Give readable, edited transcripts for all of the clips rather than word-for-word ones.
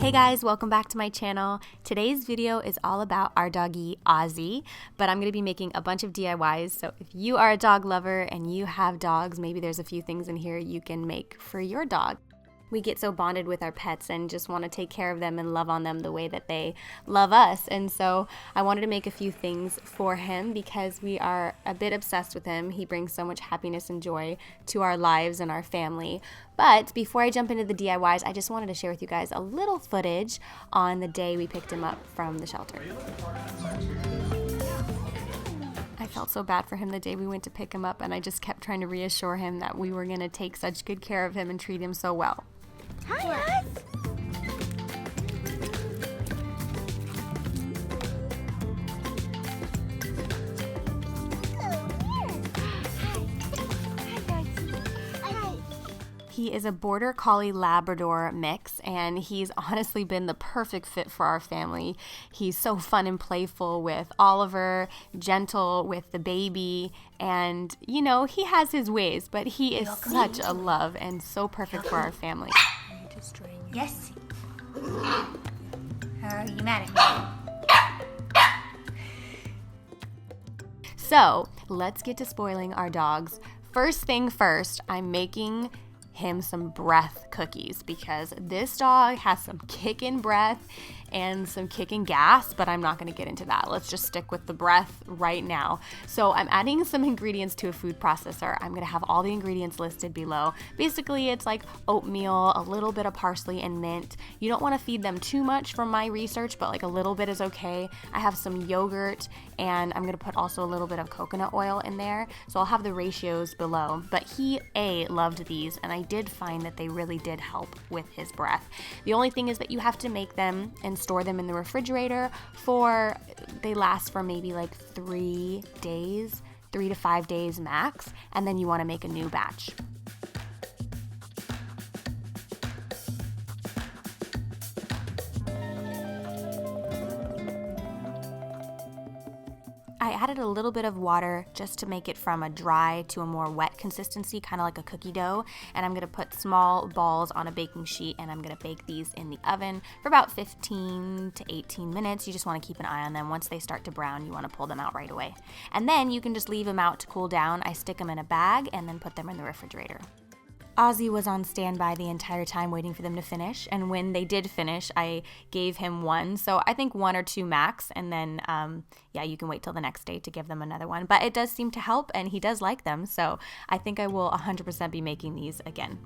Hey guys, welcome back to my channel. Today's video is all about our doggy Ozzy, but I'm going to be making a bunch of DIYs, so if you are a dog lover and you have dogs, maybe there's a few things in here you can make for your dog. We get so bonded with our pets and just want to take care of them and love on them the way that they love us. And so I wanted to make a few things for him because we are a bit obsessed with him. He brings so much happiness and joy to our lives and our family. But before I jump into the DIYs, I just wanted to share with you guys a little footage on the day we picked him up from the shelter. I felt so bad for him the day we went to pick him up, and I just kept trying to reassure him that we were going to take such good care of him and treat him so well. Hi, Oz. He is a Border Collie Labrador mix, and he's honestly been the perfect fit for our family. He's so fun and playful with Oliver, gentle with the baby, and you know, he has his ways, but he is such a love and so perfect for our family. Yes. Are you mad at me? So let's get to spoiling our dogs. First thing first, I'm making him some breath cookies because this dog has some kicking breath and some kicking gas, but I'm not going to get into that. Let's just stick with the breath right now. So I'm adding some ingredients to a food processor. I'm going to have all the ingredients listed below. Basically, it's like oatmeal, a little bit of parsley and mint. You don't want to feed them too much from my research, but like a little bit is okay. I have some yogurt, and I'm going to put also a little bit of coconut oil in there. So I'll have the ratios below, but he loved these, and I did find that they really did help with his breath. The only thing is that you have to make them and store them in the refrigerator they last for maybe like 3 days, 3 to 5 days max, and then you want to make a new batch. I added a little bit of water just to make it from a dry to a more wet consistency, kind of like a cookie dough. And I'm going to put small balls on a baking sheet, and I'm going to bake these in the oven for about 15 to 18 minutes. You just want to keep an eye on them. Once they start to brown, you want to pull them out right away. And then you can just leave them out to cool down. I stick them in a bag and then put them in the refrigerator. Ozzy was on standby the entire time waiting for them to finish, and when they did finish, I gave him one, so I think 1 or 2 max, and then, you can wait till the next day to give them another one, but it does seem to help, and he does like them, so I think I will 100% be making these again.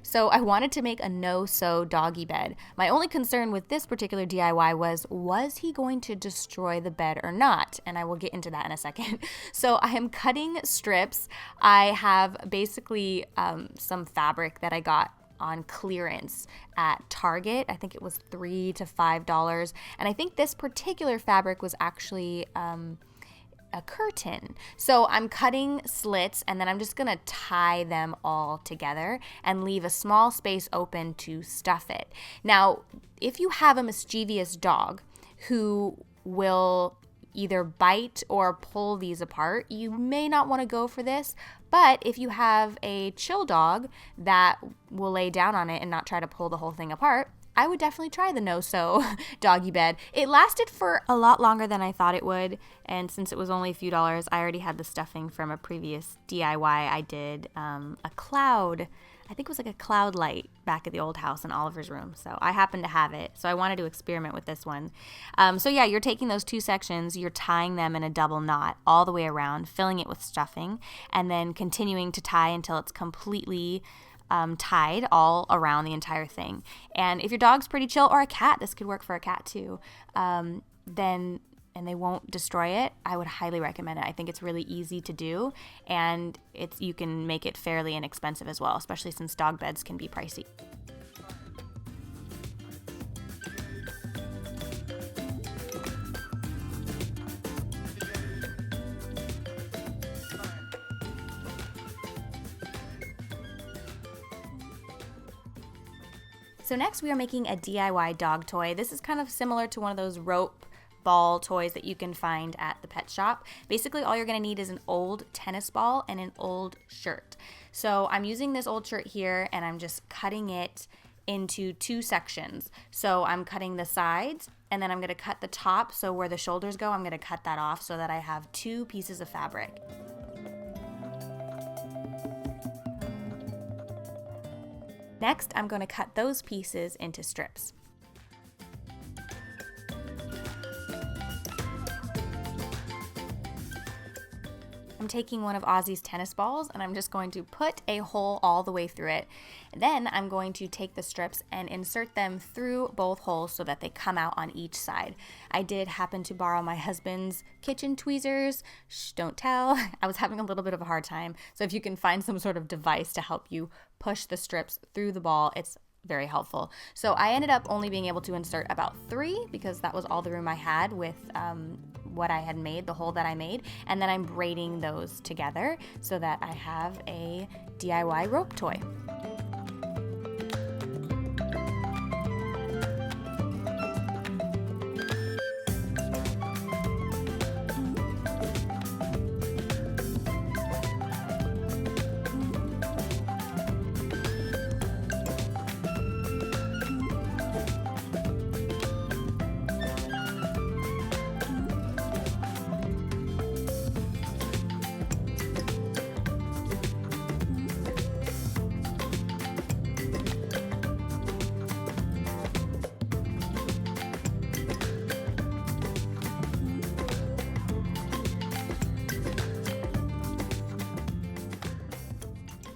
So I wanted to make a no-sew doggy bed. My only concern with this particular DIY was he going to destroy the bed or not? And I will get into that in a second. So I am cutting strips. I have basically some fabric that I got on clearance at Target. I think it was $3 to $5. And I think this particular fabric was actually a curtain. So I'm cutting slits, and then I'm just gonna tie them all together and leave a small space open to stuff it. Now, if you have a mischievous dog who will either bite or pull these apart, you may not want to go for this. But if you have a chill dog that will lay down on it and not try to pull the whole thing apart, I would definitely try the no-sew doggy bed. It lasted for a lot longer than I thought it would, and since it was only a few dollars, I already had the stuffing from a previous DIY. I did a cloud, I think it was like a cloud light back at the old house in Oliver's room, so I happened to have it, so I wanted to experiment with this one. So yeah, you're taking those 2 sections, you're tying them in a double knot all the way around, filling it with stuffing, and then continuing to tie until it's completely tied all around the entire thing. And if your dog's pretty chill, or a cat, this could work for a cat too, then and they won't destroy it, I would highly recommend it. I think it's really easy to do, and you can make it fairly inexpensive as well, especially since dog beds can be pricey. So next we are making a DIY dog toy. This is kind of similar to one of those rope ball toys that you can find at the pet shop. Basically, all you're going to need is an old tennis ball and an old shirt. So I'm using this old shirt here, and I'm just cutting it into 2 sections. So I'm cutting the sides, and then I'm going to cut the top, so where the shoulders go, I'm going to cut that off so that I have 2 pieces of fabric. Next, I'm going to cut those pieces into strips. I'm taking one of Ozzy's tennis balls, and I'm just going to put a hole all the way through it. Then I'm going to take the strips and insert them through both holes so that they come out on each side. I did happen to borrow my husband's kitchen tweezers. Shh, don't tell. I was having a little bit of a hard time. So if you can find some sort of device to help you push the strips through the ball, it's very helpful. So I ended up only being able to insert about 3 because that was all the room I had with what I had made, the hole that I made, and then I'm braiding those together so that I have a DIY rope toy.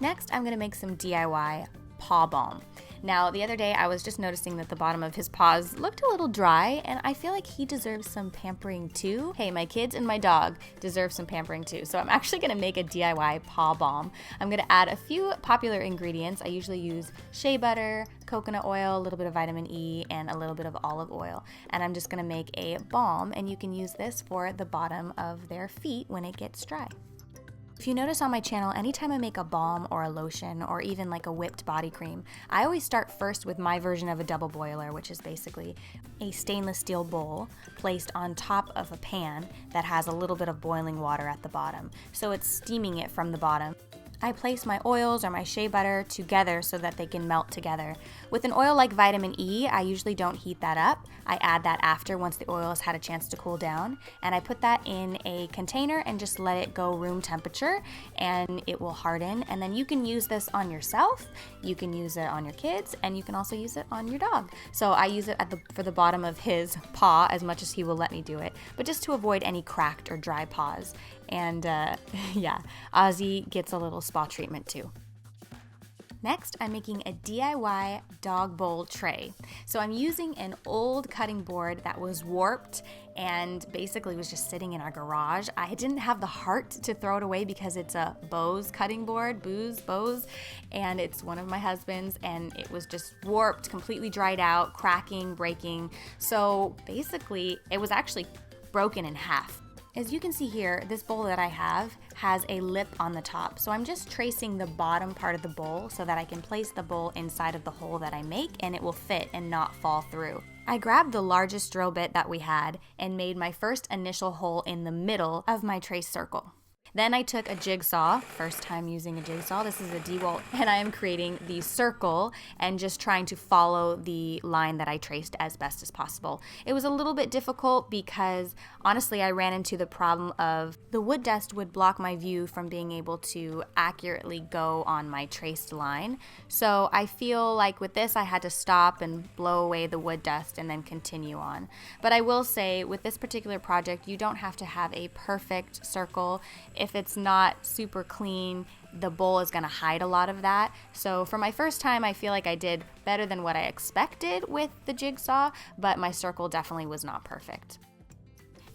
Next, I'm going to make some DIY Paw Balm. Now, the other day I was just noticing that the bottom of his paws looked a little dry, and I feel like he deserves some pampering too. Hey, my kids and my dog deserve some pampering too. So I'm actually going to make a DIY Paw Balm. I'm going to add a few popular ingredients. I usually use shea butter, coconut oil, a little bit of vitamin E, and a little bit of olive oil. And I'm just going to make a balm, and you can use this for the bottom of their feet when it gets dry. If you notice on my channel, anytime I make a balm or a lotion or even like a whipped body cream, I always start first with my version of a double boiler, which is basically a stainless steel bowl placed on top of a pan that has a little bit of boiling water at the bottom. So it's steaming it from the bottom. I place my oils or my shea butter together so that they can melt together. With an oil like vitamin E, I usually don't heat that up. I add that after once the oil has had a chance to cool down, and I put that in a container and just let it go room temperature, and it will harden. And then you can use this on yourself, you can use it on your kids, and you can also use it on your dog. So I use it for the bottom of his paw as much as he will let me do it, but just to avoid any cracked or dry paws. And yeah, Ozzy gets a little spa treatment too. Next, I'm making a DIY dog bowl tray. So I'm using an old cutting board that was warped and basically was just sitting in our garage. I didn't have the heart to throw it away because it's a Bose cutting board, Bose, and it's one of my husband's, and it was just warped, completely dried out, cracking, breaking. So basically, it was actually broken in half. As you can see here, this bowl that I have has a lip on the top. So I'm just tracing the bottom part of the bowl so that I can place the bowl inside of the hole that I make and it will fit and not fall through. I grabbed the largest drill bit that we had and made my first initial hole in the middle of my trace circle. Then I took a jigsaw, first time using a jigsaw, this is a DeWalt, and I am creating the circle and just trying to follow the line that I traced as best as possible. It was a little bit difficult because honestly I ran into the problem of the wood dust would block my view from being able to accurately go on my traced line. So I feel like with this I had to stop and blow away the wood dust and then continue on. But I will say with this particular project you don't have to have a perfect circle. If it's not super clean, the bowl is going to hide a lot of that. So for my first time, I feel like I did better than what I expected with the jigsaw, but my circle definitely was not perfect.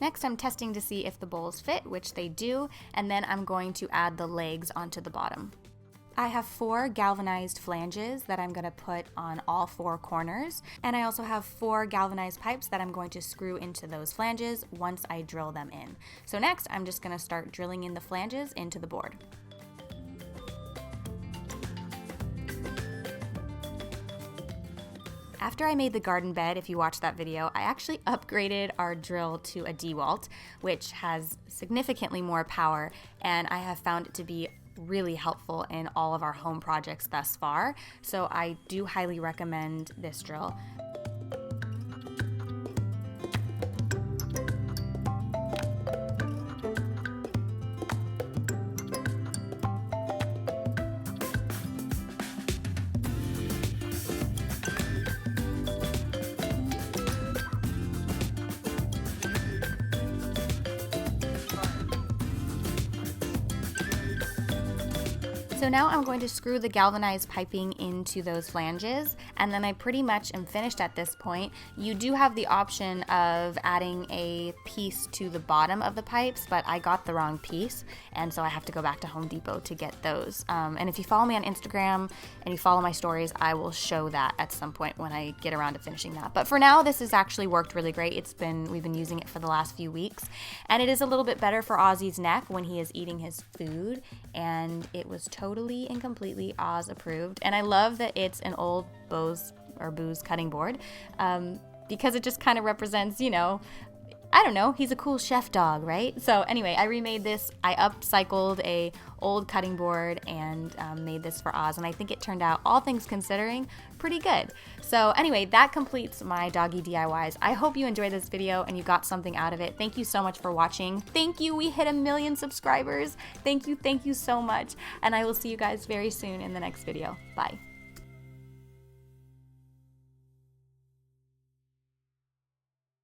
Next, I'm testing to see if the bowls fit, which they do, and then I'm going to add the legs onto the bottom. I have 4 galvanized flanges that I'm going to put on all 4 corners, and I also have 4 galvanized pipes that I'm going to screw into those flanges once I drill them in. So next, I'm just going to start drilling in the flanges into the board. After I made the garden bed, if you watched that video, I actually upgraded our drill to a DeWalt, which has significantly more power, and I have found it to be really helpful in all of our home projects thus far. So I do highly recommend this drill. So now I'm going to screw the galvanized piping into those flanges, and then I pretty much am finished at this point. You do have the option of adding a piece to the bottom of the pipes, but I got the wrong piece, and so I have to go back to Home Depot to get those. And if you follow me on Instagram and you follow my stories, I will show that at some point when I get around to finishing that. But for now, this has actually worked really great. We've been using it for the last few weeks, and it is a little bit better for Ozzy's neck when he is eating his food, and it was totally and completely Oz approved. And I love that it's an old booze cutting board, because it just kind of represents, you know, I don't know, he's a cool chef dog, right? So anyway, I remade this. I upcycled a old cutting board and made this for Oz, and I think it turned out, all things considering, pretty good. So anyway, that completes my doggy DIYs. I hope you enjoyed this video and you got something out of it. Thank you so much for watching. Thank you, we hit 1 million subscribers. Thank you so much, and I will see you guys very soon in the next video. Bye.